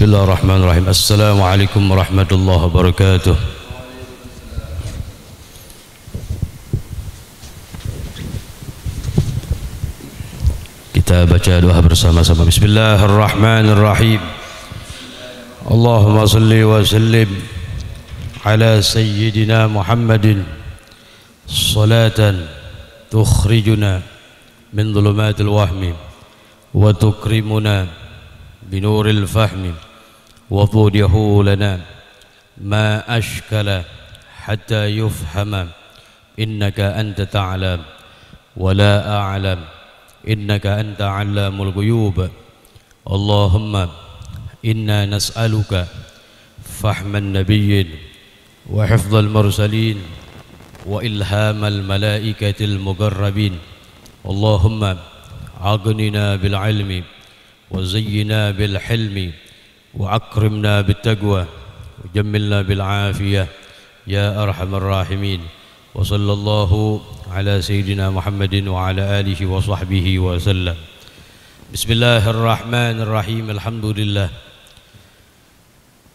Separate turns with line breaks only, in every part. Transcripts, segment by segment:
Bismillahirrahmanirrahim. Assalamualaikum warahmatullahi wabarakatuh. Kita baca doa bersama-sama. Bismillahirrahmanirrahim. Allahumma salli wa sallim ala sayyidina Muhammadin salatan tukhrijuna min dhulumatil wahmi wa tukrimuna بنور الفهم وضوده لنا ما أشكل حتى يفهم إنك أنت تعلم ولا أعلم إنك أنت علام الغيوب اللهم إنا نسألك فهم النبيين وحفظ المرسلين وإلهام الملائكة المقربين اللهم أغننا بالعلم وزينا بالحلم وأكرمنا بالتقوى وجملنا بالعافية يا أرحم الراحمين وصلى الله على سيدنا محمد وعلى آله وصحبه وسلم بسم الله الرحمن الرحيم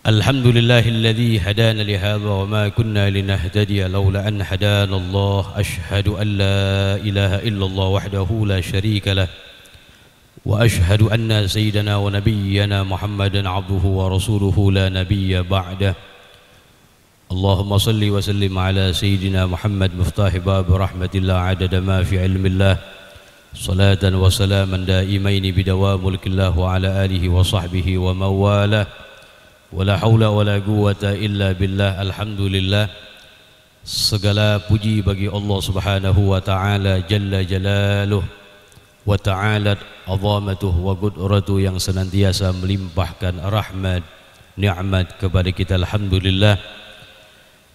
الحمد لله الذي هدانا لهذا وما كنا لنهتدي لولا أن هدانا الله أشهد أن لا إله إلا الله وحده لا شريك له وأشهد أن سيدنا ونبينا محمدا عبده ورسوله لا نبي بعده اللهم صل وسلم على سيدنا محمد مفتاح باب رحمة الله عدد ما في علم الله صلاة وسلاما دائمين بدوام ملك الله وعلى آله وصحبه ومواله ولا حول ولا قوة إلا بالله الحمد لله segala puji bagi Allah Subhanahu wa taala jalla jalaluh wa ta'alat azamatuh wa qudratuh yang senantiasa melimpahkan rahmat nikmat kepada kita. Alhamdulillah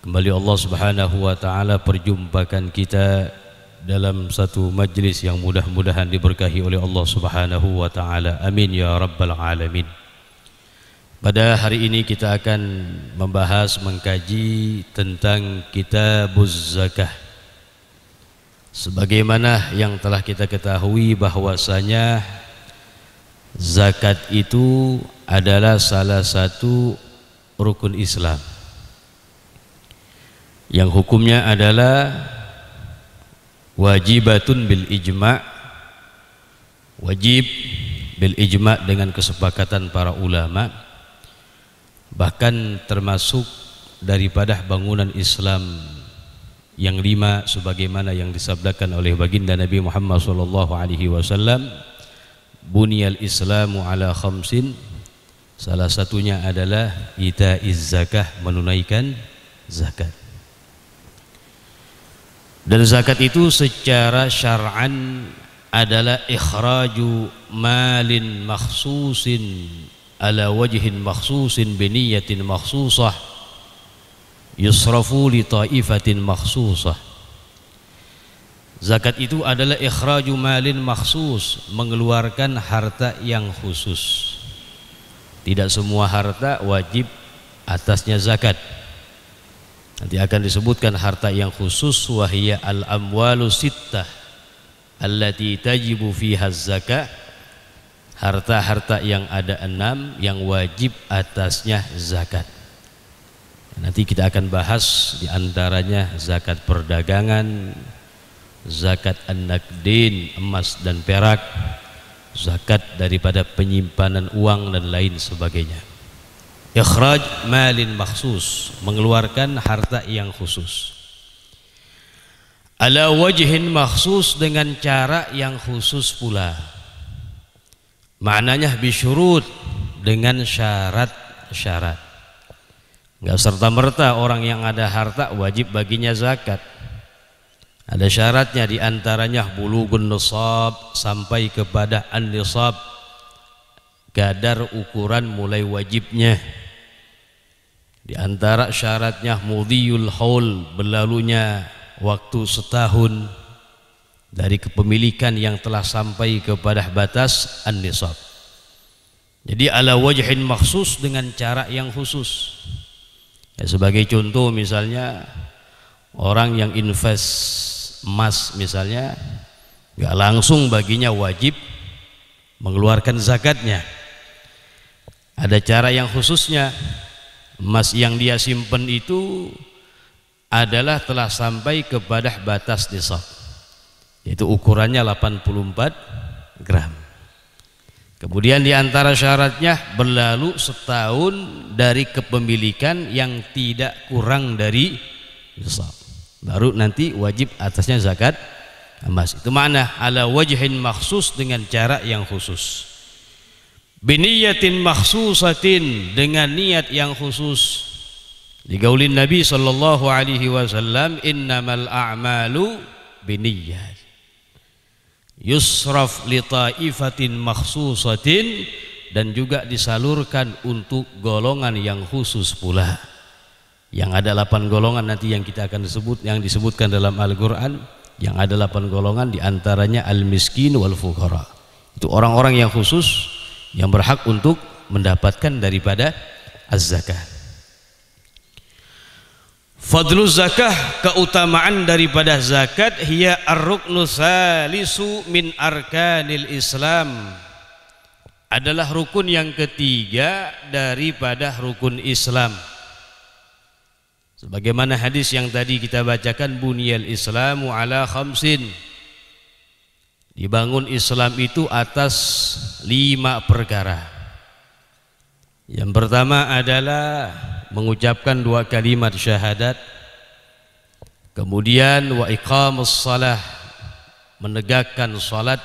kembali Allah Subhanahu wa taala perjumpakan kita dalam satu majlis yang mudah-mudahan diberkahi oleh Allah Subhanahu wa taala. Amin ya rabbal alamin. Pada hari ini kita akan membahas mengkaji tentang Kitabuz Zakah. Sebagaimana yang telah kita ketahui bahwasanya zakat itu adalah salah satu rukun Islam yang hukumnya adalah wajibatun bil ijma', wajib bil ijma' dengan kesepakatan para ulama, bahkan termasuk daripada bangunan Islam yang 5 sebagaimana yang disabdakan oleh baginda Nabi Muhammad sallallahu alaihi wasallam, bunyal islamu ala khamsin, salah satunya adalah itaiz zakah, menunaikan zakat. Dan zakat itu secara syar'an adalah ikhraju malin makhsusin ala wajhin makhsusin biniyatin makhsusah yusrafu li ta'ifatin makhsusah. Zakat itu adalah ikhraju malin makhsus, mengeluarkan harta yang khusus. Tidak semua harta wajib atasnya zakat. Nanti akan disebutkan harta yang khusus, wahiyya al-amwalu sittah allati tajibu fiha zakah. Harta-harta yang ada 6 yang wajib atasnya zakat. Nanti kita akan bahas diantaranya zakat perdagangan, zakat an-naqdin, emas dan perak, zakat daripada penyimpanan uang dan lain sebagainya. Ikhraj malin makhsus, mengeluarkan harta yang khusus. Ala wajhin makhsus, dengan cara yang khusus pula. Maknanya bisyurut, dengan syarat-syarat. Enggak serta-merta orang yang ada harta wajib baginya zakat. Ada syaratnya, diantaranya bulughun nisab, sampai kepada an-nisab, kadar ukuran mulai wajibnya. Di antara syaratnya mudhiyul haul, berlalunya waktu setahun dari kepemilikan yang telah sampai kepada batas an-nisab. Jadi ala wajhin makhsus, dengan cara yang khusus. Ya, sebagai contoh misalnya orang yang invest emas misalnya, nggak langsung baginya wajib mengeluarkan zakatnya. Ada cara yang khususnya. Emas yang dia simpen itu adalah telah sampai kepada batas nisab, yaitu ukurannya 84 gram. Kemudian diantara syaratnya berlalu setahun dari kepemilikan yang tidak kurang dari nisab, baru nanti wajib atasnya zakat emas. Itu makna ala wajhin maksus, dengan cara yang khusus, biniyatin makhsusatin, dengan niat yang khusus. Digaulin Nabi sallallahu alaihi wasallam, innamal a'malu binniyat yusraf li ta'ifatin makhsusatin, dan juga disalurkan untuk golongan yang khusus pula. Yang ada 8 golongan nanti yang kita akan sebut, yang disebutkan dalam Al-Qur'an, yang ada 8 golongan, diantaranya al-miskin wal fuqara. Itu orang-orang yang khusus yang berhak untuk mendapatkan daripada az-zakah. Fadlu zakah, keutamaan daripada zakat, hiya ar-ruknu salisu min arkanil Islam, adalah rukun yang ketiga daripada rukun Islam. Sebagaimana hadis yang tadi kita bacakan, buniyal Islamu ala khamsin, dibangun Islam itu atas 5 perkara. Yang pertama adalah mengucapkan 2 kalimat syahadat, kemudian wa iqamus shalah, menegakkan salat,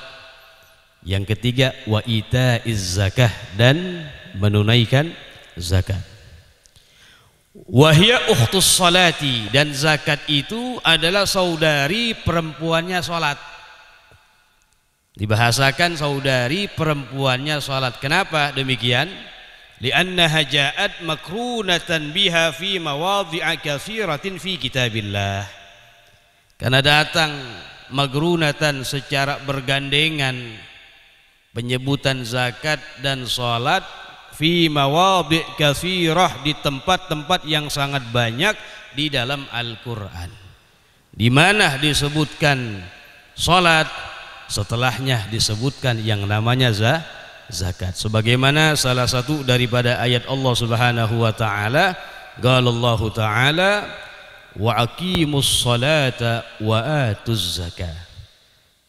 yang ketiga wa itaiz zakah, dan menunaikan zakat. Wa hiya ukhtus salati, dan zakat itu adalah saudari perempuannya salat. Dibahasakan saudari perempuannya salat. Kenapa demikian? Li'annaha ja'at makrunatan biha fi mawadhi'a katsiratin fi kitabillah. Karena datang magrunatan secara bergandengan penyebutan zakat dan salat fi mawadhi' katsirah, di tempat-tempat yang sangat banyak di dalam Al-Qur'an. Di mana disebutkan salat, setelahnya disebutkan yang namanya zakat. Sebagaimana salah satu daripada ayat Allah Subhanahu wa taala, qalallahu taala wa aqimus salata wa atuz zakah.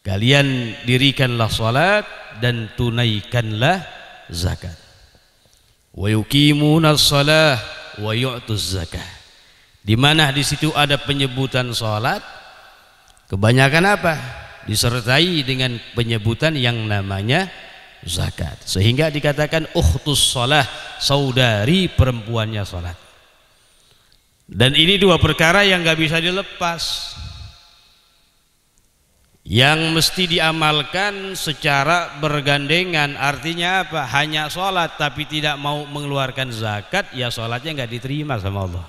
Kalian dirikanlah salat dan tunaikanlah zakat. Wa yuqimunas shalah wa yu'tuz zakah. Di mana di situ ada penyebutan salat, kebanyakan apa? Disertai dengan penyebutan yang namanya zakat, sehingga dikatakan ukhtus shalah, saudari perempuannya salat. Dan ini 2 perkara yang gak bisa dilepas, yang mesti diamalkan secara bergandengan. Artinya apa? Hanya salat tapi tidak mau mengeluarkan zakat, ya salatnya gak diterima sama Allah.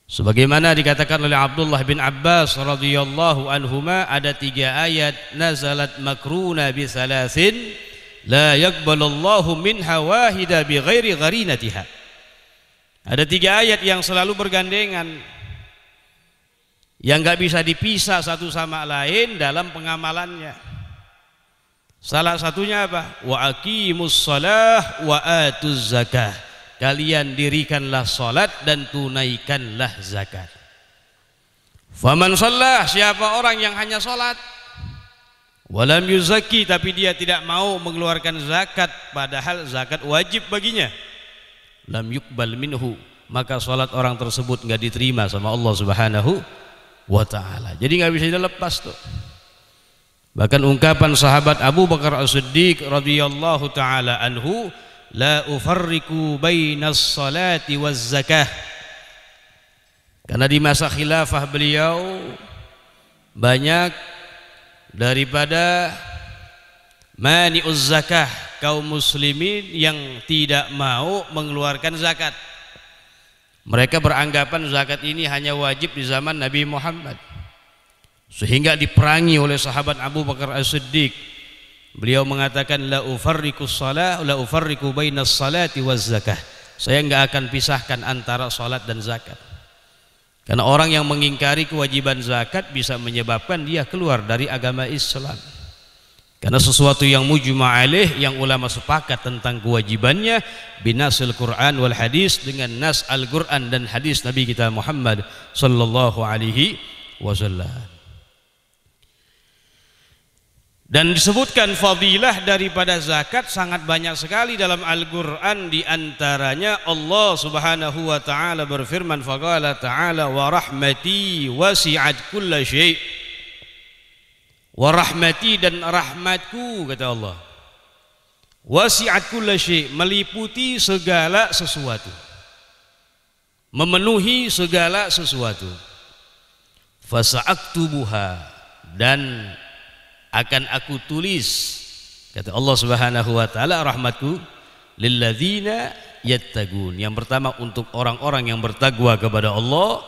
Sebagaimana dikatakan oleh Abdullah bin Abbas radhiyallahu anhuma, ada 3 ayat nazalat makruna bi thalathin la yaqbalullahu minha wahida bi ghairi gharinatiha. Ada 3 ayat yang selalu bergandengan, yang gak bisa dipisah satu sama lain dalam pengamalannya. Salah satunya apa? Wa aqimus shalah wa atuz zakah. Kalian dirikanlah salat dan tunaikanlah zakat. Faman shalah, siapa orang yang hanya salat, walam yuzaki, tapi dia tidak mau mengeluarkan zakat, padahal zakat wajib baginya, lam yuqbal minhu, maka salat orang tersebut enggak diterima sama Allah Subhanahu wa taala. Jadi enggak bisa dilepas tuh. Bahkan ungkapan sahabat Abu Bakar As-Siddiq radhiyallahu taala anhu, la ufarriqu bainas salati waz zakah. Karena di masa khilafah beliau banyak daripada mani'uz zakah, kaum muslimin yang tidak mau mengeluarkan zakat. Mereka beranggapan zakat ini hanya wajib di zaman Nabi Muhammad, sehingga diperangi oleh sahabat Abu Bakar As-Siddiq. Beliau mengatakan la ufarriqus shalah la ufarriqu bainas salati waz zakah. Saya enggak akan pisahkan antara salat dan zakat. Karena orang yang mengingkari kewajiban zakat bisa menyebabkan dia keluar dari agama Islam. Karena sesuatu yang mujma' alaih, yang ulama sepakat tentang kewajibannya, binasil Quran wal hadis, dengan nas Al-Quran dan hadis Nabi kita Muhammad sallallahu alaihi wasallam. Dan disebutkan fadilah daripada zakat sangat banyak sekali dalam Al-Quran. Di antaranya Allah subhanahu wa ta'ala berfirman, faqala ta'ala wa rahmati wasi'at kulla syai'. Wa rahmati, dan rahmatku, kata Allah, wasi'at kulla syai', meliputi segala sesuatu, memenuhi segala sesuatu. Fasa'aktubuha, dan akan aku tulis, kata Allah subhanahu wa ta'ala, rahmatku lilladzina yattaqun, yang pertama untuk orang-orang yang bertakwa kepada Allah,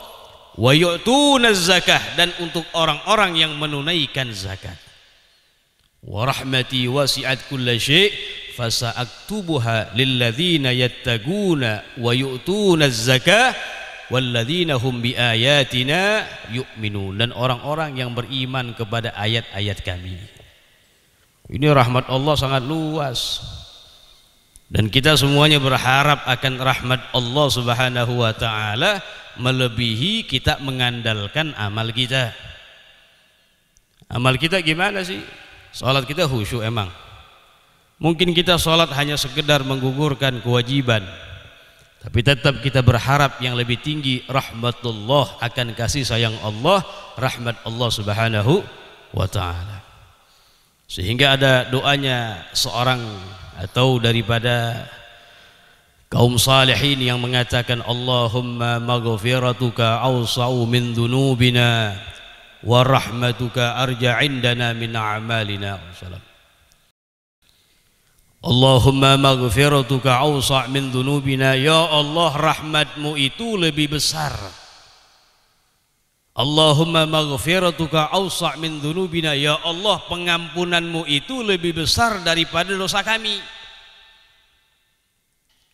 wa yu'tunaz zakah, dan untuk orang-orang yang menunaikan zakat. Wa rahmati wasi'at kulla syai' fasa'aktubuha lilladzina yattaquna wa yu'tunaz zakah walladzina hum biayatina yu'minun, dan orang-orang yang beriman kepada ayat-ayat kami. Ini rahmat Allah sangat luas, dan kita semuanya berharap akan rahmat Allah subhanahu wa ta'ala, melebihi kita mengandalkan amal kita. Amal kita gimana sih? Salat kita khusyuk emang? Mungkin kita salat hanya sekedar menggugurkan kewajiban, tapi tetap kita berharap yang lebih tinggi, rahmatullah, akan kasih sayang Allah, rahmat Allah subhanahu wa ta'ala. Sehingga ada doanya seorang atau daripada kaum salihin yang mengatakan, Allahumma maghfiratuka awsa'u min dhunubina wa rahmatuka arja indana min a'malina. Allahumma maghfiratuka awsa' min dhunubina, ya Allah, rahmatmu itu lebih besar. Allahumma maghfiratuka awsa' min dhunubina, ya Allah, pengampunanmu itu lebih besar daripada dosa kami.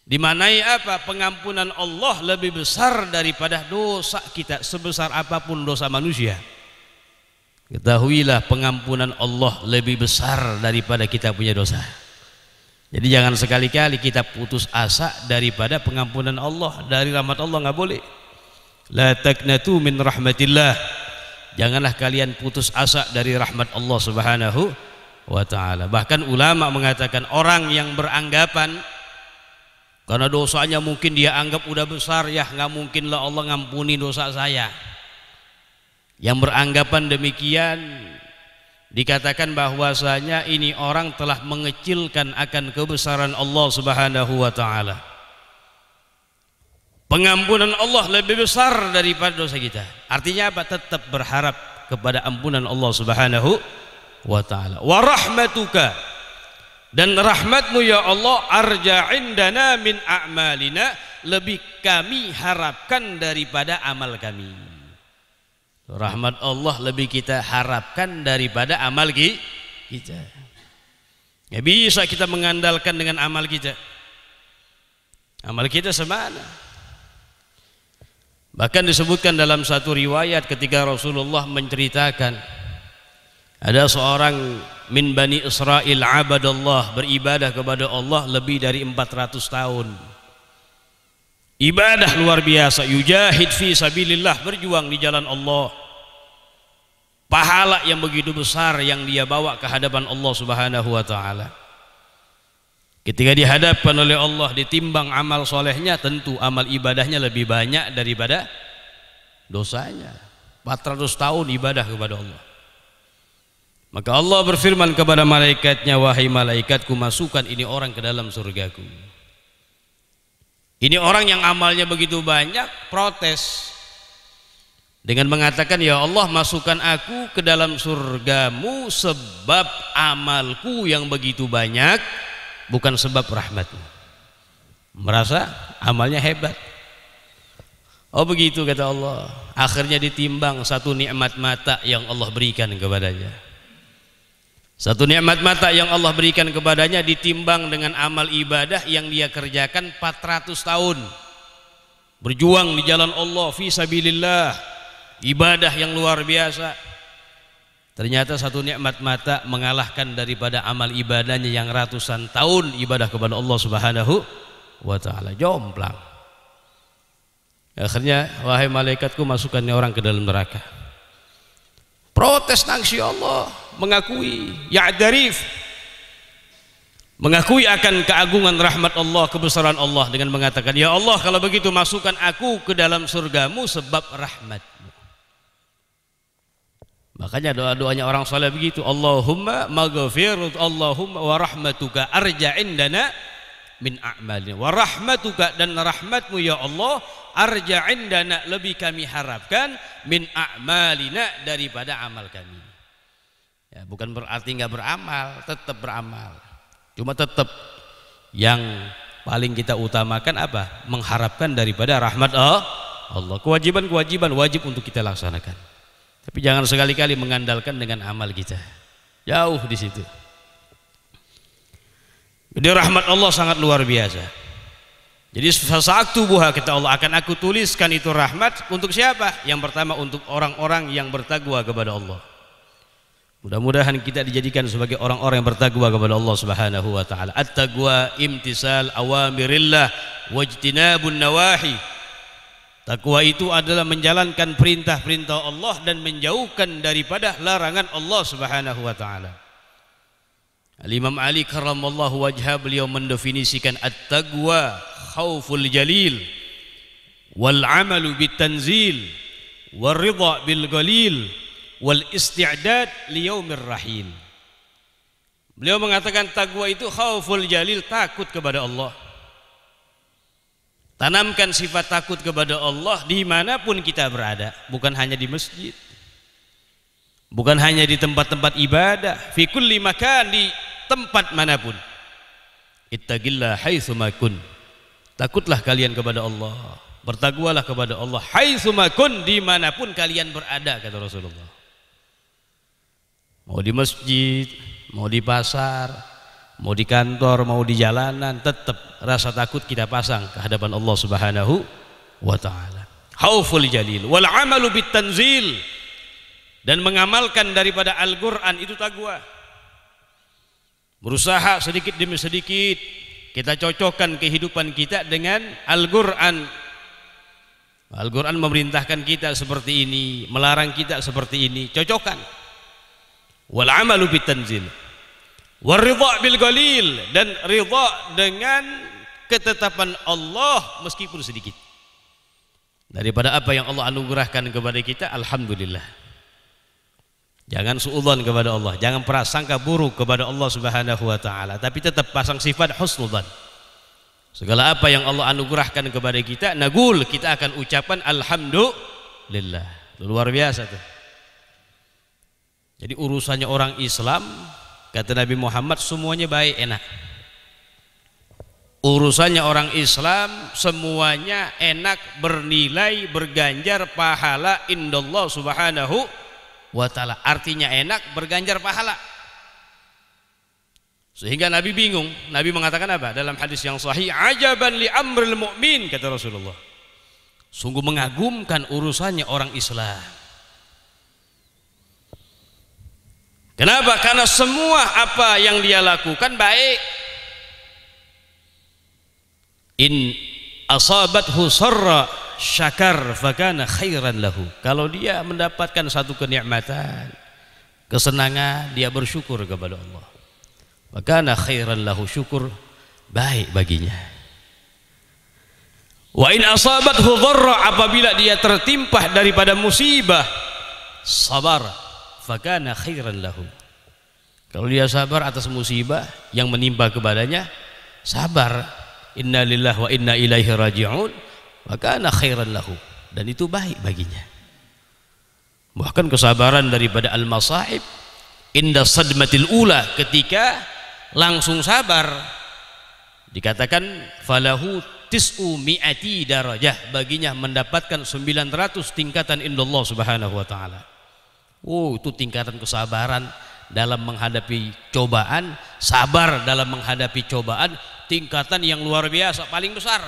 Dimanai apa? Pengampunan Allah lebih besar daripada dosa kita, sebesar apapun dosa manusia. Ketahuilah, pengampunan Allah lebih besar daripada kita punya dosa. Jadi jangan sekali-kali kita putus asa daripada pengampunan Allah, dari rahmat Allah, nggak boleh. La taqnatu min rahmatillah, janganlah kalian putus asa dari rahmat Allah subhanahu wa ta'ala. Bahkan ulama mengatakan, orang yang beranggapan karena dosanya mungkin dia anggap udah besar, ya nggak mungkinlah Allah ngampuni dosa saya. Yang beranggapan demikian, dikatakan bahwasanya ini orang telah mengecilkan akan kebesaran Allah subhanahu wa ta'ala. Pengampunan Allah lebih besar daripada dosa kita. Artinya apa? Tetap berharap kepada ampunan Allah subhanahu wa ta'ala. Wa rahmatuka, dan rahmatmu ya Allah, arja indana min a'malina, lebih kami harapkan daripada amal kami. Rahmat Allah lebih kita harapkan daripada amal kita. Ya bisa kita mengandalkan dengan amal kita. Amal kita semana. Bahkan disebutkan dalam satu riwayat ketika Rasulullah menceritakan, ada seorang min Bani Israel abadallah, beribadah kepada Allah lebih dari 400 tahun. Ibadah luar biasa, yujahid fi sabilillah, berjuang di jalan Allah. Pahala yang begitu besar yang dia bawa ke hadapan Allah subhanahu wa ta'ala. Ketika dihadapkan oleh Allah, ditimbang amal solehnya, tentu amal ibadahnya lebih banyak daripada dosanya. 400 tahun ibadah kepada Allah. Maka Allah berfirman kepada malaikatnya, wahai malaikatku, masukkan ini orang ke dalam surgaku. Ini orang yang amalnya begitu banyak protes dengan mengatakan, ya Allah, masukkan aku ke dalam surgamu sebab amalku yang begitu banyak, bukan sebab rahmatmu. Merasa amalnya hebat. Oh begitu, kata Allah. Akhirnya ditimbang satu nikmat mata yang Allah berikan kepadanya. Satu nikmat mata yang Allah berikan kepadanya ditimbang dengan amal ibadah yang dia kerjakan 400 tahun. Berjuang di jalan Allah fi sabilillah, ibadah yang luar biasa. Ternyata satu nikmat mata mengalahkan daripada amal ibadahnya yang ratusan tahun ibadah kepada Allah Subhanahu wa ta'ala. Jomplang. Akhirnya, wahai malaikatku, masukkan orang ke dalam neraka. Protes nangsi Allah, mengakui ya'darif, mengakui akan keagungan rahmat Allah, kebesaran Allah dengan mengatakan, ya Allah, kalau begitu masukkan aku ke dalam surgamu sebab rahmatmu. Makanya doa-doanya orang saleh begitu, Allahumma maghfir, Allahumma wa rahmatuka arja indana min a'malina, wa rahmatuka, dan rahmatmu ya Allah arja indana, lebih kami harapkan, min a'malina, daripada amal kami. Ya, bukan berarti nggak beramal, tetap beramal, cuma tetap yang paling kita utamakan apa? Mengharapkan daripada rahmat Allah. Kewajiban-kewajiban wajib untuk kita laksanakan, tapi jangan sekali-kali mengandalkan dengan amal kita, jauh di situ. Jadi rahmat Allah sangat luar biasa. Jadi saat tubuha, kata Allah, akan aku tuliskan itu rahmat untuk siapa? Yang pertama untuk orang-orang yang bertakwa kepada Allah. Mudah-mudahan kita dijadikan sebagai orang-orang yang bertakwa kepada Allah Subhanahu wa ta'ala. At-taqwa imtisal awamirillah wajtinabun nawahi. Takwa itu adalah menjalankan perintah-perintah Allah dan menjauhkan daripada larangan Allah Subhanahu wa ta'ala. Al-Imam Ali karramallahu wajhah, beliau mendefinisikan at-taqwa khauful jalil wal amalu bitanzil wal ridha bil qalil wal isti'dad li yaumir rahil. Beliau mengatakan takwa itu khauful jalil, takut kepada Allah. Tanamkan sifat takut kepada Allah dimanapun kita berada, bukan hanya di masjid, bukan hanya di tempat-tempat ibadah, fi kulli makan, di tempat manapun. Ittaqillah haitsu ma kun, takutlah kalian kepada Allah, bertakwalah kepada Allah haitsu ma kun, dimanapun kalian berada, kata Rasulullah. Mau di masjid, mau di pasar, mau di kantor, mau di jalanan, tetap rasa takut kita pasang ke hadapan Allah Subhanahu wa ta'ala. Khauful jalil wal amalu bitanzil, dan mengamalkan daripada Al-Quran itu takwa. Berusaha sedikit demi sedikit kita cocokkan kehidupan kita dengan Al-Quran. Al-Quran memerintahkan kita seperti ini, melarang kita seperti ini, cocokkan. Wal amalu bitanzil war ridha bil qalil, dan ridha dengan ketetapan Allah meskipun sedikit daripada apa yang Allah anugerahkan kepada kita. Alhamdulillah. Jangan suudzon kepada Allah, jangan prasangka buruk kepada Allah Subhanahu wa ta'ala, tapi tetap pasang sifat husnudzan. Segala apa yang Allah anugerahkan kepada kita, nagul, kita akan ucapan alhamdulillah. Luar biasa tuh. Jadi urusannya orang Islam, kata Nabi Muhammad, semuanya baik, enak. Urusannya orang Islam semuanya enak, bernilai, berganjar pahala indallah Subhanahu wa ta'ala. Artinya enak, berganjar pahala. Sehingga Nabi bingung. Nabi mengatakan apa dalam hadis yang sahih? Ajaban li amril mu'min, kata Rasulullah. Sungguh mengagumkan urusannya orang Islam. Kenapa? Karena semua apa yang dia lakukan baik. In asabathu sarra syakar fakana khairan lahu. Kalau dia mendapatkan satu kenikmatan, kesenangan, dia bersyukur kepada Allah, fakana khairan lahu, syukur baik baginya. Wa in asabathu dharra, apabila dia tertimpa daripada musibah, sabar, fakana khairan lahu. Kalau dia sabar atas musibah yang menimpa kepadanya, sabar, inna lillahi wa inna ilaihi raji'un, maka ana khairan lahu, dan itu baik baginya. Bahkan kesabaran daripada al-masaib inda sadmatil ula, ketika langsung sabar, dikatakan falahu tis'u mi'ati darajah, baginya mendapatkan 900 tingkatan indallah Subhanahu wa ta'ala. Oh, itu tingkatan kesabaran dalam menghadapi cobaan, sabar dalam menghadapi cobaan, tingkatan yang luar biasa, paling besar.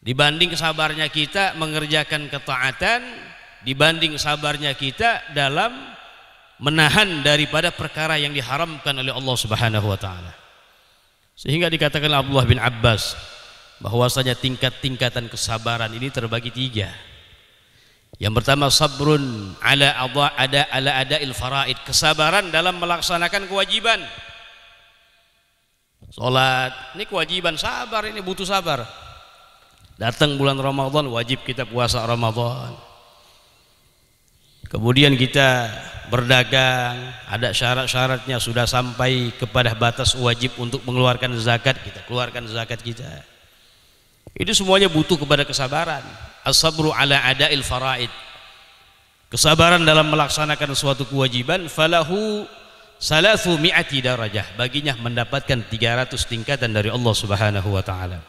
Dibanding sabarnya kita mengerjakan ketaatan, dibanding sabarnya kita dalam menahan daripada perkara yang diharamkan oleh Allah Subhanahu wa taala. Sehingga dikatakan Abdullah bin Abbas bahwasanya tingkat-tingkatan kesabaran ini terbagi 3. Yang pertama sabrun ala ada'il faraid, kesabaran dalam melaksanakan kewajiban. Salat ini kewajiban, sabar, ini butuh sabar. Datang bulan Ramadan wajib kita puasa Ramadan. Kemudian kita berdagang, ada syarat-syaratnya, sudah sampai kepada batas wajib untuk mengeluarkan zakat, kita keluarkan zakat kita. Itu semuanya butuh kepada kesabaran. As-sabru ala ada'il faraid, kesabaran dalam melaksanakan suatu kewajiban. Falahu 300 darajah, baginya mendapatkan 300 tingkatan dari Allah Subhanahu wa taala.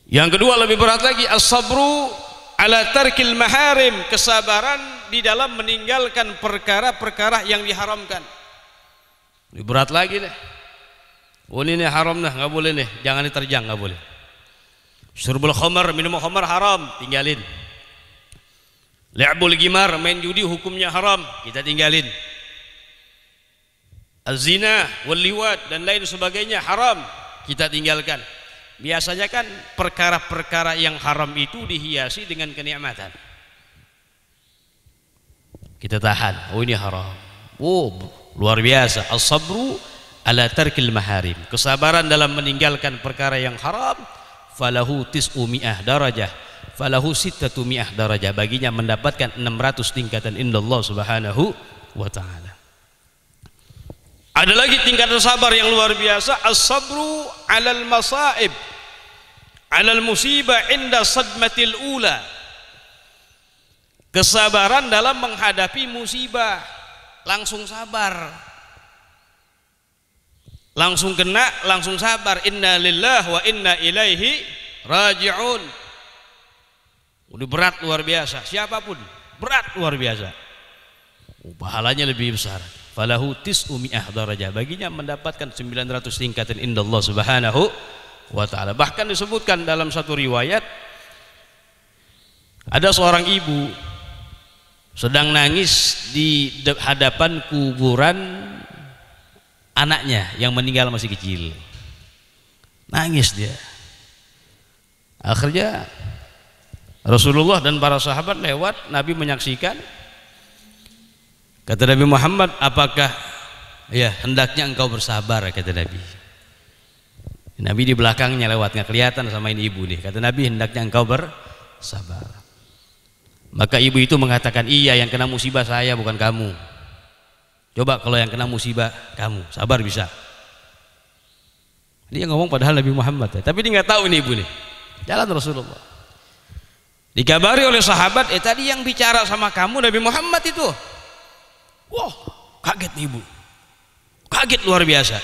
Yang kedua lebih berat lagi, as-sabru ala tarkil maharim, kesabaran di dalam meninggalkan perkara-perkara yang diharamkan. Lebih berat lagi deh. Oh ini haram dah, nggak boleh nih, jangan diterjang, nggak boleh. Syurbul khamar, minum khamar haram, tinggalin. Li'bul gimar, main judi hukumnya haram, kita tinggalin. Az-zina wal liwat dan lain sebagainya haram, kita tinggalkan. Biasanya kan perkara-perkara yang haram itu dihiasi dengan kenikmatan. Kita tahan, oh ini haram. Oh luar biasa. As-sabru ala tarkil maharim, kesabaran dalam meninggalkan perkara yang haram. Falahu 900 darajah, falahu 600 darajah, baginya mendapatkan 600 tingkatan indallah Subhanahu wa taala. Ada lagi tingkatan sabar yang luar biasa, as-sabru 'alal masaib, 'alal musibah inda sadmatil ula, kesabaran dalam menghadapi musibah, langsung sabar, langsung kena, langsung sabar. Inna lillahi wa inna ilaihi raji'un. Udah berat luar biasa, siapapun berat luar biasa. Pahalanya lebih besar. Falahu 900 darajah, baginya mendapatkan 900 tingkatan indallah Subhanahu wa taala. Bahkan disebutkan dalam satu riwayat, ada seorang ibu sedang nangis di hadapan kuburan anaknya yang meninggal masih kecil. Nangis dia. Akhirnya Rasulullah dan para sahabat lewat, Nabi menyaksikan. Kata Nabi Muhammad, apakah ya hendaknya engkau bersabar, kata Nabi. Nabi di belakangnya lewat, nggak kelihatan sama ini ibu nih. Kata Nabi, hendaknya engkau bersabar. Maka ibu itu mengatakan, iya yang kena musibah saya bukan kamu. Coba kalau yang kena musibah kamu, sabar bisa. Dia ngomong padahal Nabi Muhammad ya. Tapi dia nggak tahu ini ibu nih, jalan Rasulullah. Dikabari oleh sahabat, tadi yang bicara sama kamu Nabi Muhammad itu. Wah, kaget nih ibu, kaget luar biasa.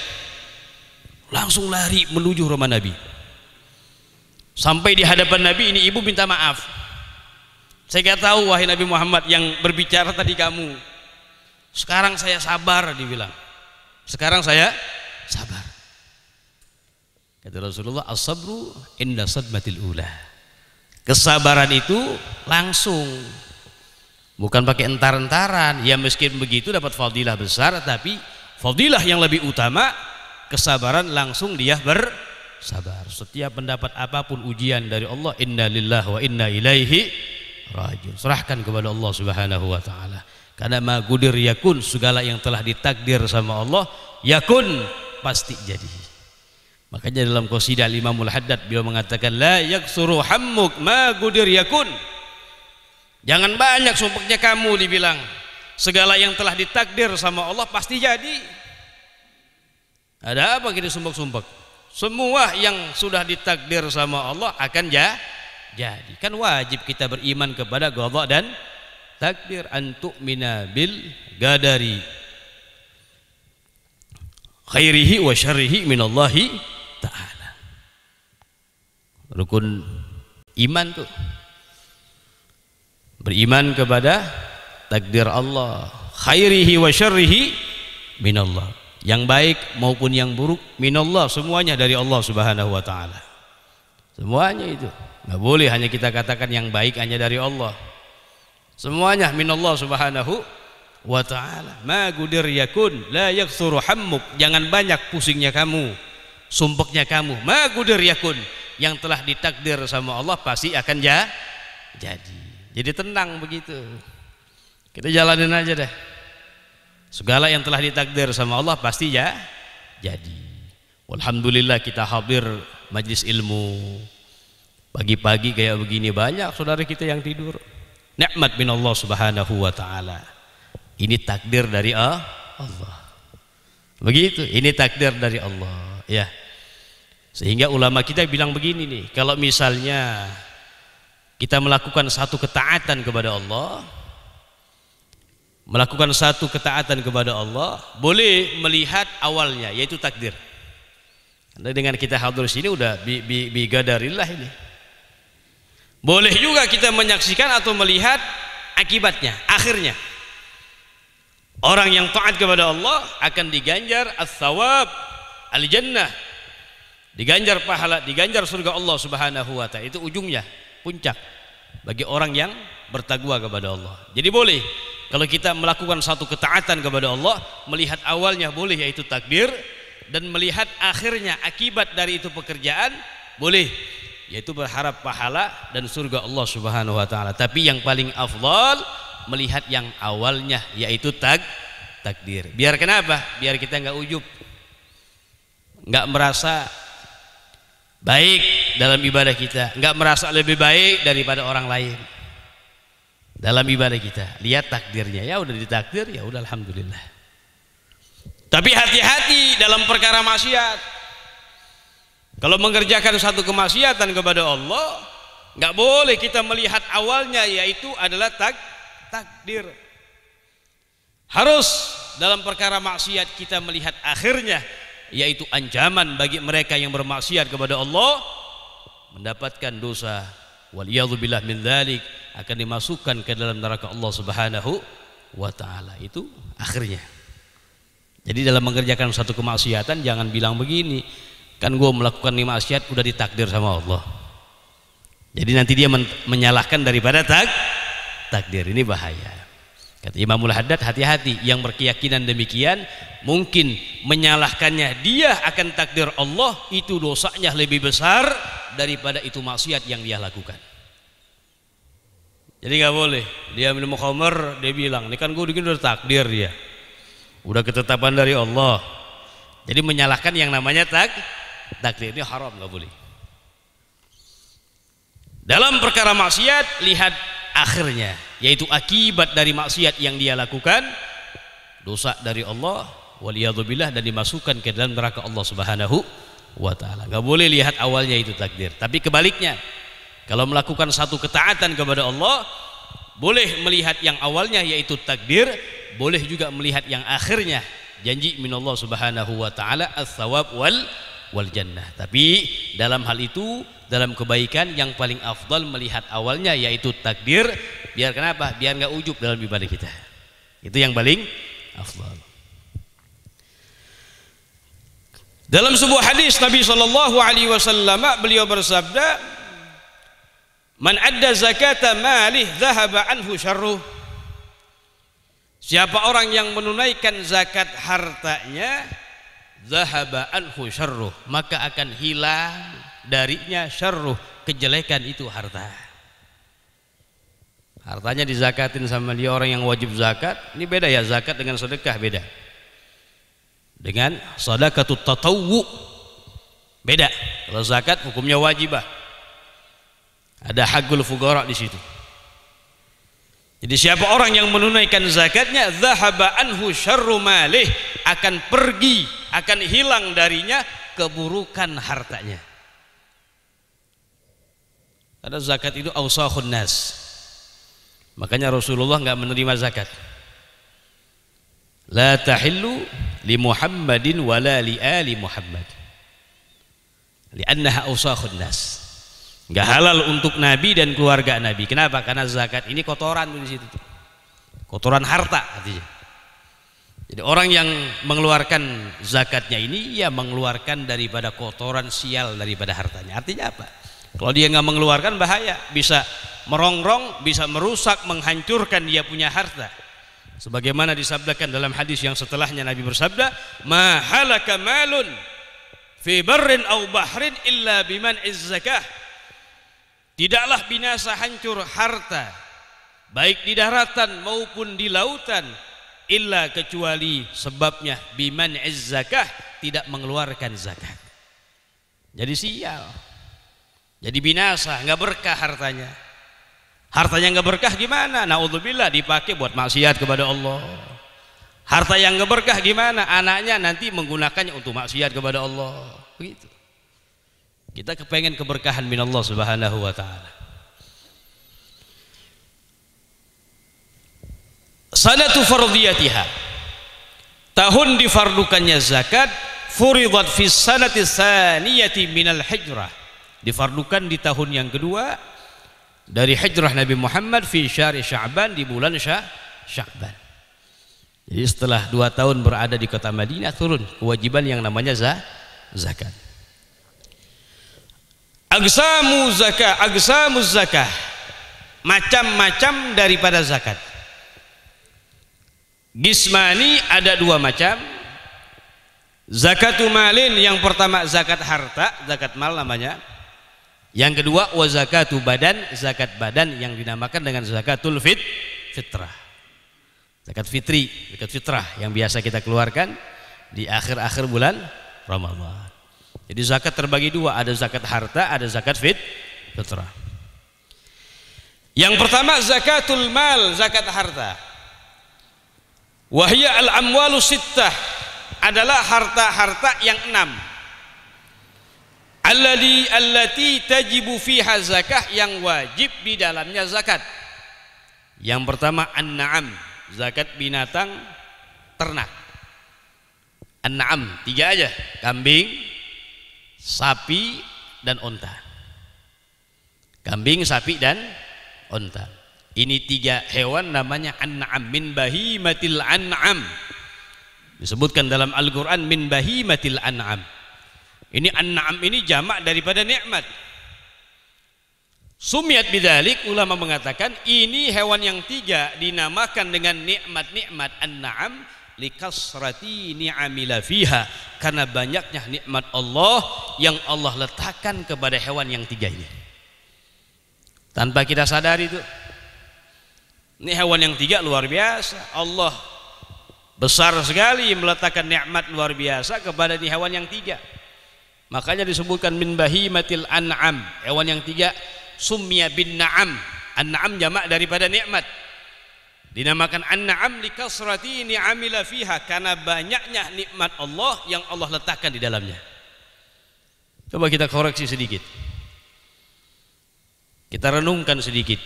Langsung lari menuju rumah Nabi. Sampai di hadapan Nabi, ini ibu minta maaf. Saya nggak tahu wahai Nabi Muhammad, yang berbicara tadi kamu. Sekarang saya sabar, dibilang. Sekarang saya sabar. Kata Rasulullah, as-sabru inda sadmatil ula. Kesabaran itu langsung, bukan pakai entar-entaran. Ya meskipun begitu dapat fadilah besar, tapi fadilah yang lebih utama kesabaran langsung dia bersabar. Setiap mendapat apapun ujian dari Allah, inna lillahi wa inna ilaihi raji'un. Serahkan kepada Allah Subhanahu wa taala. Karena ma gudir yakun, segala yang telah ditakdir sama Allah yakun, pasti jadi. Makanya dalam qasidah Imamul Haddad beliau mengatakan, la yaksuru hammuk ma gudir yakun. Jangan banyak sumpeknya kamu, dibilang. Segala yang telah ditakdir sama Allah pasti jadi. Ada apa kita sumpek-sumpek? Semua yang sudah ditakdir sama Allah akan jadi. Kan wajib kita beriman kepada qada dan takdir. Antu'mina bil qadari khairihi wa syarrihi minallahi ta'ala. Rukun iman tuh, beriman kepada takdir Allah, khairihi wa syarrihi minallah, yang baik maupun yang buruk minallah, semuanya dari Allah Subhanahu wa taala. Semuanya itu. Nggak boleh hanya kita katakan yang baik hanya dari Allah. Semuanya minallah Subhanahu wa ta'ala. Ma gudir yakun la yaktsuru hammuk. Jangan banyak pusingnya kamu, sumpeknya kamu. Ma gudir yakun, yang telah ditakdir sama Allah pasti akan jadi. Jadi tenang begitu. Kita jalanin aja deh. Segala yang telah ditakdir sama Allah pasti jadi. Alhamdulillah kita hadir majlis ilmu. Pagi-pagi kayak begini banyak saudara kita yang tidur. Nikmat min Allah Subhanahu wa taala. Ini takdir dari Allah. Begitu, ini takdir dari Allah, ya. Sehingga ulama kita bilang begini nih, kalau misalnya kita melakukan satu ketaatan kepada Allah, boleh melihat awalnya, yaitu takdir. Karena dengan kita hadir sini udah bigadarillah ini. Boleh juga kita menyaksikan atau melihat akibatnya, akhirnya. Orang yang taat kepada Allah akan diganjar as-sawab al-jannah, diganjar pahala, diganjar surga Allah Subhanahu wa ta'ala. Itu ujungnya, puncak bagi orang yang bertakwa kepada Allah. Jadi boleh kalau kita melakukan satu ketaatan kepada Allah, melihat awalnya boleh, yaitu takdir, dan melihat akhirnya akibat dari itu pekerjaan boleh, yaitu berharap pahala dan surga Allah Subhanahu wa ta'ala. Tapi yang paling afdal melihat yang awalnya, yaitu takdir. Biar kenapa? Biar kita nggak ujub, nggak merasa baik dalam ibadah kita, nggak merasa lebih baik daripada orang lain dalam ibadah kita. Lihat takdirnya, ya udah ditakdir, ya udah alhamdulillah. Tapi hati-hati dalam perkara maksiat. Kalau mengerjakan satu kemaksiatan kepada Allah, nggak boleh kita melihat awalnya, yaitu adalah takdir. Harus dalam perkara maksiat kita melihat akhirnya, yaitu ancaman bagi mereka yang bermaksiat kepada Allah, mendapatkan dosa, waliyadzubillah min dzalik, akan dimasukkan ke dalam neraka Allah Subhanahu wa ta'ala. Itu akhirnya. Jadi dalam mengerjakan satu kemaksiatan jangan bilang begini, kan gue melakukan ini maksiat udah ditakdir sama Allah. Jadi nanti dia menyalahkan daripada takdir. Ini bahaya. Kata Imamul Haddad, hati-hati yang berkeyakinan demikian, mungkin menyalahkannya dia akan takdir Allah, itu dosanya lebih besar daripada itu maksiat yang dia lakukan. Jadi nggak boleh dia minum khamr, dia bilang ini kan gue udah takdir, dia udah ketetapan dari Allah. Jadi menyalahkan yang namanya takdir, ini haram, nggak boleh. Dalam perkara maksiat lihat akhirnya, yaitu akibat dari maksiat yang dia lakukan, dosa dari Allah, waliyadzubillah, dan dimasukkan ke dalam neraka Allah Subhanahu wa ta'ala. Gak boleh lihat awalnya, itu takdir. Tapi kebaliknya, kalau melakukan satu ketaatan kepada Allah, boleh melihat yang awalnya, yaitu takdir, boleh juga melihat yang akhirnya, janji minallah Subhanahu wa ta'ala, as-sawab wal jannah. Tapi dalam hal itu, dalam kebaikan yang paling afdal melihat awalnya, yaitu takdir. Biar kenapa? Biar nggak ujub dalam ibadah kita. Itu yang paling afdal. Dalam sebuah hadis Nabi SAW, beliau bersabda, man adda zakata malih dhahaba anhu syarruh. Siapa orang yang menunaikan zakat hartanya, dhahaba anhu syarruh, maka akan hilang darinya syarruh, kejelekan itu harta. Hartanya dizakatin sama dia, orang yang wajib zakat. Ini beda ya, zakat dengan sedekah beda. Dengan sedekatut tatawwu beda. Kalau zakat hukumnya wajibah, ada hakul fuqara di situ. Jadi siapa orang yang menunaikan zakatnya, dhahaba anhu syarru malih, akan pergi, akan hilang darinya keburukan hartanya. Karena zakat itu awsakhun nas. Makanya Rasulullah nggak menerima zakat. La tahillu li Muhammadin wala li ali Muhammad. Li'annaha awsakhun nas. Nggak halal untuk Nabi dan keluarga Nabi. Kenapa? Karena zakat ini kotoran di situ. Kotoran harta artinya. Jadi orang yang mengeluarkan zakatnya ini, ya mengeluarkan daripada kotoran sial daripada hartanya. Artinya apa? Kalau dia nggak mengeluarkan bahaya, bisa merongrong, bisa merusak, menghancurkan dia punya harta. Sebagaimana disabdakan dalam hadis yang setelahnya, Nabi bersabda, "Ma halaka malun fi barrin aw bahrin illa biman'iz zakah." Tidaklah binasa hancur harta baik di daratan maupun di lautan illa kecuali sebabnya biman'iz zakah, tidak mengeluarkan zakat. Jadi sial, jadi binasa, nggak berkah hartanya. Hartanya nggak berkah gimana? Naudzubillah, dipakai buat maksiat kepada Allah. Harta yang nggak berkah gimana? Anaknya nanti menggunakannya untuk maksiat kepada Allah. Begitu. Kita kepengen keberkahan min Allah Subhanahu wa taala. Sanatu fardiyatiha, tahun difardukannya zakat, furidat fi sanati tsaniyati minal hijrah, difardukan di tahun yang kedua dari hijrah Nabi Muhammad, fi syahri Sya'ban, di bulan Sya'ban. Jadi setelah 2 tahun berada di kota Madinah, turun kewajiban yang namanya zakat. Aqsamuz zakah, macam-macam daripada zakat. Gismani, ada 2 macam. Zakatu malin, yang pertama zakat harta, zakat mal namanya. Yang kedua wa zakatu badan, zakat badan yang dinamakan dengan zakatul fitrah. Zakat fitri, zakat fitrah yang biasa kita keluarkan di akhir-akhir bulan Ramadan. Jadi zakat terbagi 2, ada zakat harta, ada zakat fitrah. Yang pertama zakatul mal, zakat harta. Wahya al-amwalu sittah, adalah harta-harta yang 6. Allati tajibu fiha zakah, yang wajib di dalamnya zakat. Yang pertama an-na'am, zakat binatang ternak. An-na'am 3 aja, kambing, sapi, dan onta. Kambing, sapi, dan onta. Ini 3 hewan namanya an-na'am, min bahimatil an'am. Disebutkan dalam Al-Quran min bahimatil an'am. Ini an-na'am ini jamak daripada nikmat. Sumiyat bidzalik, ulama mengatakan ini hewan yang 3 dinamakan dengan nikmat-nikmat an-na'am likasrati ni'amila fiha, karena banyaknya nikmat Allah yang Allah letakkan kepada hewan yang 3 ini. Tanpa kita sadari itu. Ini hewan yang 3 luar biasa. Allah besar sekali meletakkan nikmat luar biasa kepada ini hewan yang 3. Makanya disebutkan min bahimatil an'am, hewan yang 3 sumya bin na'am. An-na'am jamak daripada nikmat. Dinamakan an-na'am likasrati ni'amila fiha, karena banyaknya nikmat Allah yang Allah letakkan di dalamnya. Coba kita koreksi sedikit. Kita renungkan sedikit.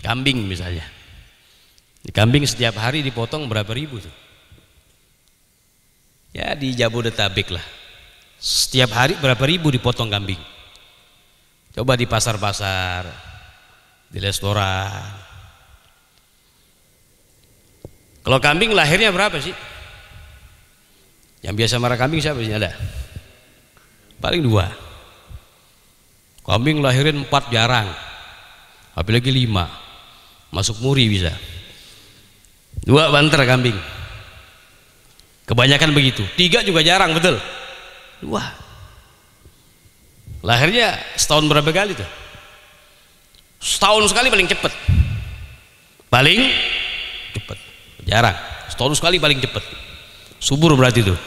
Kambing misalnya. Di kambing setiap hari dipotong berapa ribu tuh? Ya di Jabodetabek lah. Setiap hari berapa ribu dipotong kambing? Coba di pasar-pasar, di restoran. Kalau kambing lahirnya berapa sih? Yang biasa marah kambing siapa sih? Ada? Paling 2. Kambing lahirin 4 jarang, apalagi 5, masuk muri bisa. 2 banter kambing. Kebanyakan begitu. 3 juga jarang, betul. 2. Lahirnya setahun berapa kali tuh? Setahun sekali paling cepat. Paling cepat. Jarang. Setahun sekali paling cepat. Subur berarti tuh.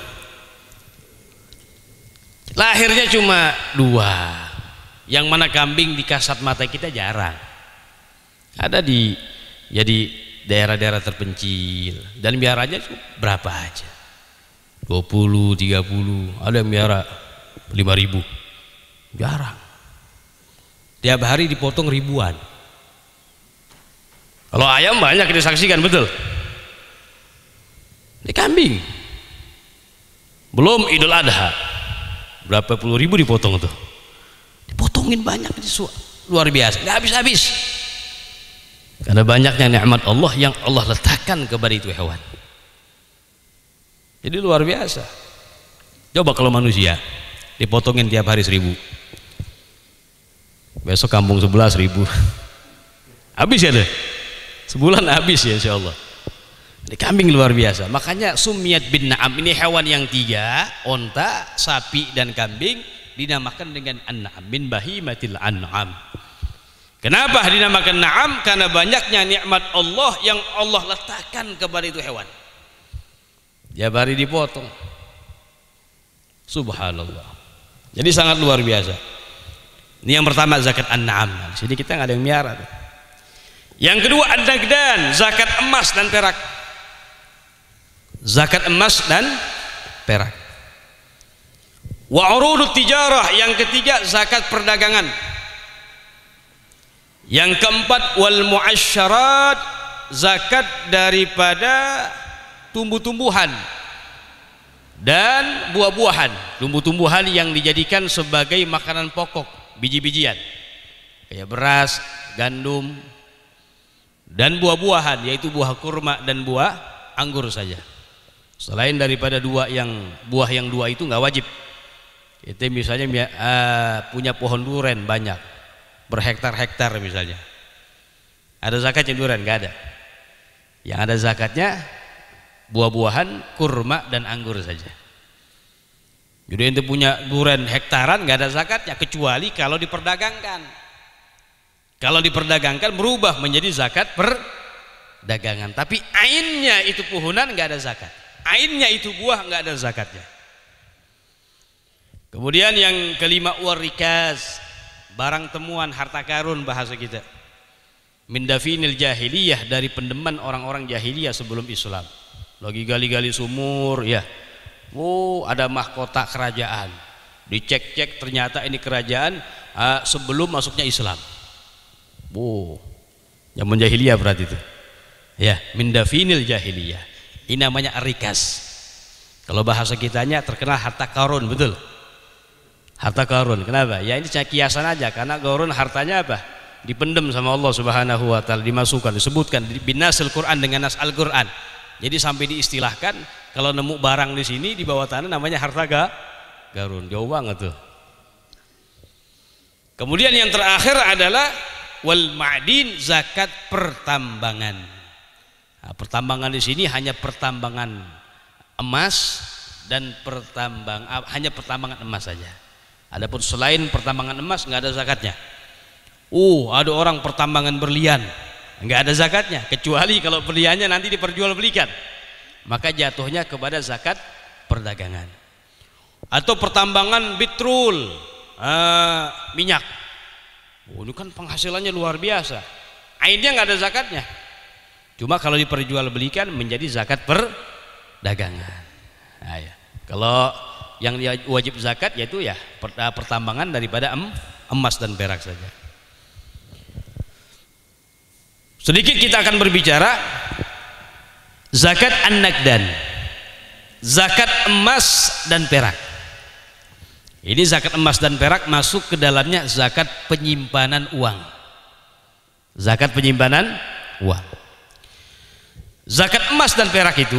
Lahirnya cuma 2. Yang mana kambing di kasat mata kita jarang. Ada di daerah-daerah terpencil, dan biaranya berapa aja, 20, 30, ada yang miara 5.000, jarang. Tiap hari dipotong ribuan. Kalau ayam banyak disaksikan, betul. Ini kambing, belum Idul Adha, berapa puluh ribu dipotong tuh, dipotongin banyak, luar biasa, nggak habis-habis. Karena banyaknya nikmat Allah yang Allah letakkan kepada itu hewan. Jadi luar biasa. Coba kalau manusia dipotongin tiap hari 1.000, besok kampung sebelah 1.000, habis ya deh, sebulan habis ya insya Allah. Ini kambing luar biasa. Makanya sumiyat bin na'am, ini hewan yang tiga, onta, sapi dan kambing, dinamakan dengan an-na'am, min bahimatil an'am. Kenapa dinamakan na'am? Karena banyaknya nikmat Allah yang Allah letakkan kepada itu hewan. Ya bari dipotong. Subhanallah. Jadi sangat luar biasa. Ini yang pertama, zakat an-na'am. Di sini kita nggak ada yang miara. Yang kedua, an-nagdan, zakat emas dan perak. Zakat emas dan perak. Wa urudut tijarah, yang ketiga zakat perdagangan. Yang keempat, wal mu'asyarat, zakat daripada tumbuh-tumbuhan dan buah-buahan. Tumbuh-tumbuhan yang dijadikan sebagai makanan pokok, biji-bijian kayak beras, gandum, dan buah-buahan, yaitu buah kurma dan buah anggur saja. Selain daripada buah yang dua itu nggak wajib. Itu misalnya punya pohon duren banyak, berhektar-hektar misalnya, ada zakatnya duren? Nggak ada. Yang ada zakatnya buah-buahan, kurma dan anggur saja. Jadi itu punya duren hektaran nggak ada zakatnya, kecuali kalau diperdagangkan. Kalau diperdagangkan berubah menjadi zakat perdagangan. Tapi ainnya itu puhunan nggak ada zakat. Ainnya itu buah nggak ada zakatnya. Kemudian yang kelima, warikaz, barang temuan, harta karun bahasa kita. Min dafinil jahiliyah, dari pendeman orang-orang jahiliyah sebelum Islam. Lagi gali-gali sumur, ya, ada mahkota kerajaan. Dicek-cek ternyata ini kerajaan sebelum masuknya Islam. Zaman jahiliyah berarti itu. Ya, min dafinil jahiliyah. Ini namanya arikas. Kalau bahasa kitanya terkenal harta karun, betul? Harta karun. Kenapa? Ya ini kiasan aja, karena karun hartanya apa? Dipendem sama Allah Subhanahu wa taala, dimasukkan, disebutkan binasil Quran dengan nas Al-Quran. Jadi sampai diistilahkan kalau nemu barang di sini di bawah tanah namanya harta karun. Jauh banget tuh. Kemudian yang terakhir adalah wal ma'din, zakat pertambangan. Nah, pertambangan di sini hanya pertambangan emas dan hanya pertambangan emas saja. Adapun selain pertambangan emas nggak ada zakatnya. Ada orang pertambangan berlian, nggak ada zakatnya, kecuali kalau berliannya nanti diperjualbelikan, maka jatuhnya kepada zakat perdagangan. Atau pertambangan bitrul, minyak. Ini kan penghasilannya luar biasa, ainnya nggak ada zakatnya. Cuma kalau diperjualbelikan menjadi zakat perdagangan. Nah, ya. Kalau yang wajib zakat yaitu ya pertambangan daripada emas dan perak saja. Sedikit kita akan berbicara zakat an-nagdan, zakat emas dan perak. Ini zakat emas dan perak masuk ke dalamnya zakat penyimpanan uang. Zakat penyimpanan uang. Zakat emas dan perak itu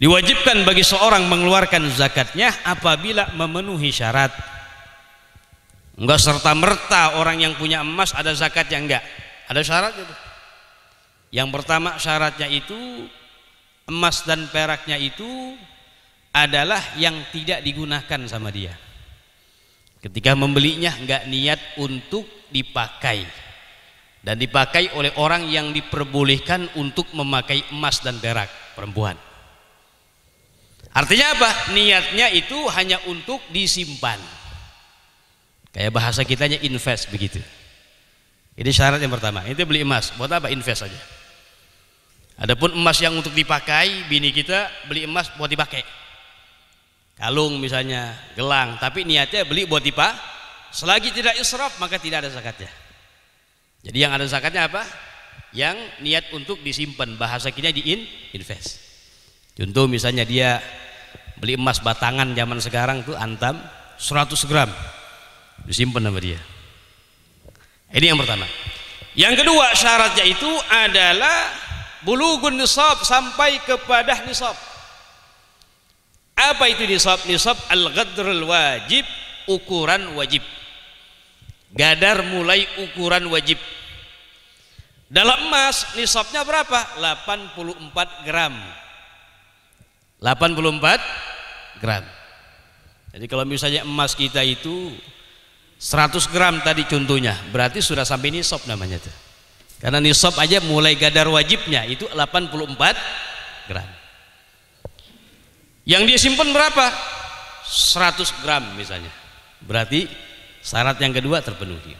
diwajibkan bagi seorang mengeluarkan zakatnya apabila memenuhi syarat. Enggak serta-merta orang yang punya emas ada zakatnya, enggak. Ada syaratnya. Yang pertama syaratnya itu emas dan peraknya itu adalah yang tidak digunakan sama dia. Ketika membelinya enggak niat untuk dipakai, dan dipakai oleh orang yang diperbolehkan untuk memakai emas dan perak, perempuan. Artinya apa? Niatnya itu hanya untuk disimpan. Kayak bahasa kitanya invest begitu. Ini syarat yang pertama. Itu beli emas, buat apa? Invest saja. Adapun emas yang untuk dipakai, bini kita beli emas buat dipakai. Kalung misalnya, gelang, tapi niatnya beli buat dipakai. Selagi tidak israf maka tidak ada zakatnya. Jadi yang ada zakatnya apa? Yang niat untuk disimpan, bahasa kita invest. Contoh misalnya dia beli emas batangan zaman sekarang tuh antam 100 gram disimpan sama dia. Ini yang pertama. Yang kedua syaratnya itu adalah bulughun nisab, sampai kepada nisab. Apa itu nisab? Nisab al-ghadrul wajib, ukuran wajib. Gadar mulai ukuran wajib. Dalam emas nisabnya berapa? 84 gram. 84 gram. Jadi kalau misalnya emas kita itu 100 gram tadi contohnya, berarti sudah sampai nisab namanya tuh. Karena nisab aja mulai kadar wajibnya itu 84 gram. Yang dia simpan berapa? 100 gram misalnya. Berarti syarat yang kedua terpenuhi.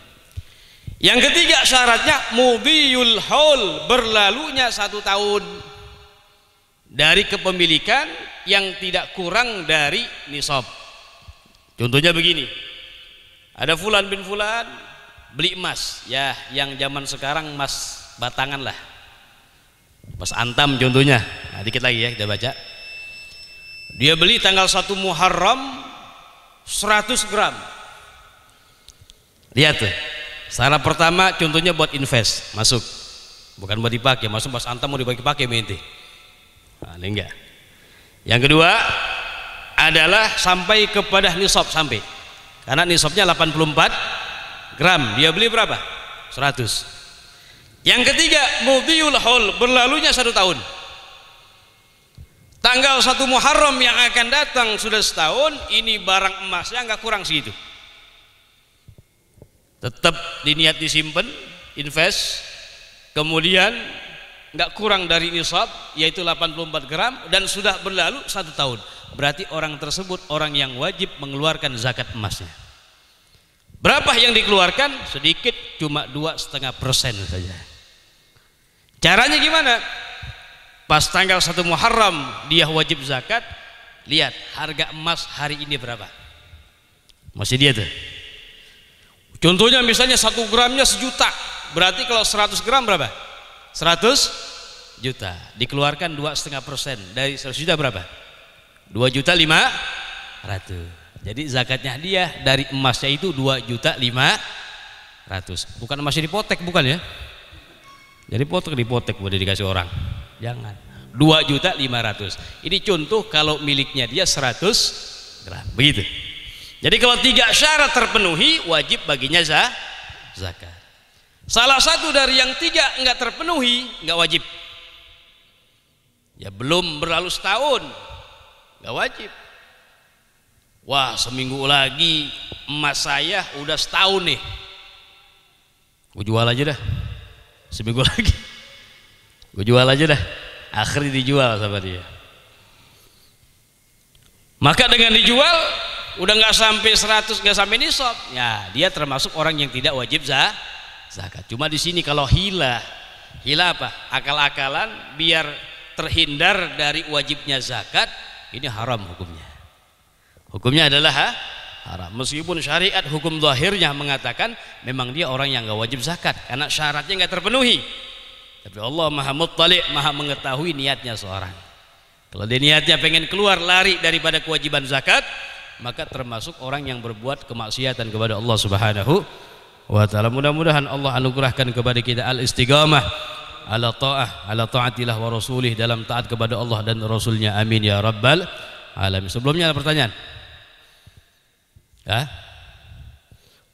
Yang ketiga syaratnya mudhiyul haul, berlalunya 1 tahun dari kepemilikan yang tidak kurang dari nisab. Contohnya begini, ada fulan bin fulan beli emas, ya yang zaman sekarang emas batangan lah, emas antam contohnya. Nah, dikit lagi ya kita baca. Dia beli tanggal 1 Muharram 100 gram. Lihat tuh, syarat pertama contohnya buat invest, masuk, bukan buat dipakai. Masuk emas antam mau dipakai mente. Nah, ini enggak. Yang kedua adalah sampai kepada nisab, sampai, karena nisabnya 84 gram, dia beli berapa? 100. Yang ketiga mudhiyul haul, berlalunya 1 tahun. Tanggal 1 Muharram yang akan datang sudah setahun, ini barang emasnya nggak kurang segitu, tetap diniat disimpan, invest, kemudian nggak kurang dari nisab yaitu 84 gram dan sudah berlalu 1 tahun. Berarti orang tersebut orang yang wajib mengeluarkan zakat emasnya. Berapa yang dikeluarkan? Sedikit, cuma 2,5% saja. Caranya gimana? Pas tanggal 1 Muharram dia wajib zakat, lihat harga emas hari ini berapa, masih dia tuh. Contohnya misalnya 1 gramnya 1 juta, berarti kalau 100 gram berapa? 100 juta, dikeluarkan 2,5% dari 100 juta berapa? 2.500.000. Jadi zakatnya dia dari emasnya itu 2.500.000. Bukan emasnya dipotek, bukan ya. Jadi dipotek boleh dikasih orang, jangan. 2.500.000. Ini contoh kalau miliknya dia 100 gram, begitu. Jadi kalau 3 syarat terpenuhi, wajib baginya zakat. Salah satu dari yang 3 enggak terpenuhi, enggak wajib. Ya belum berlalu setahun, enggak wajib. Wah, seminggu lagi emas saya udah setahun nih, gue jual aja dah. Seminggu lagi gue jual aja dah, akhirnya dijual sama dia. Maka dengan dijual udah nggak sampai 100, nggak sampai nisab, ya dia termasuk orang yang tidak wajib zakat. Cuma di sini kalau hila apa? Akal-akalan biar terhindar dari wajibnya zakat, ini haram hukumnya. Hukumnya adalah haram. Meskipun syariat hukum zahirnya mengatakan memang dia orang yang nggak wajib zakat karena syaratnya nggak terpenuhi. Tapi Allah Maha Muttali', Maha mengetahui niatnya seorang. Kalau dia niatnya pengen keluar lari daripada kewajiban zakat, maka termasuk orang yang berbuat kemaksiatan kepada Allah Subhanahu wa ta'ala. Mudah-mudahan Allah anugerahkan kepada kita al-istiqamah ala ta'atillah wa rasulih, dalam taat kepada Allah dan Rasulnya, amin ya rabbal alamin. Sebelumnya ada pertanyaan? Ya?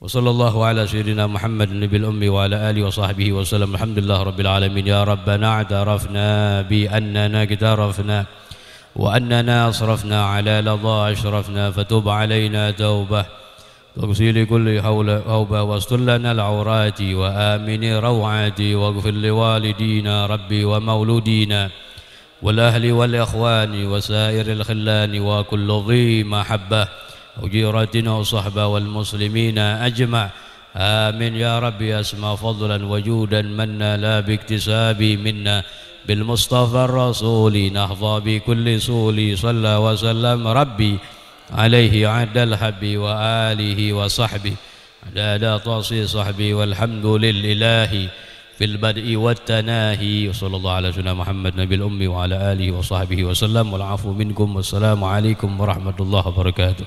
Wa sallallahu ala sayyidina Muhammad nabil ummi wa ala alihi wa sahbihi wa sallam. Alhamdulillah rabbil alamin. Ya rabbana a'tarafna bi annana kitarafna wa annana asrafna ala ladha ashrafna fatub alaina tawbah تغسيل كل حوبة واستر لنا العورات وآمن روعاتي واغفر لوالدينا ربي ومولودينا والأهل والإخوان وسائر الخلان وكل ذي محبة وجيرتنا وصحبة والمسلمين أجمع آمين يا ربي. أسمى فضلا وجودا منا لا باكتساب منا بالمصطفى الرسول نحظى بكل سول صلى وسلم ربي عليه عد الحب وآله وصحبه عدد طاصي صحبي والحمد لله في البدء والتناهي. وصلى الله على سيدنا محمد نبي الأمي وعلى آله وصحبه وسلم. والعفو منكم والسلام عليكم ورحمة الله وبركاته.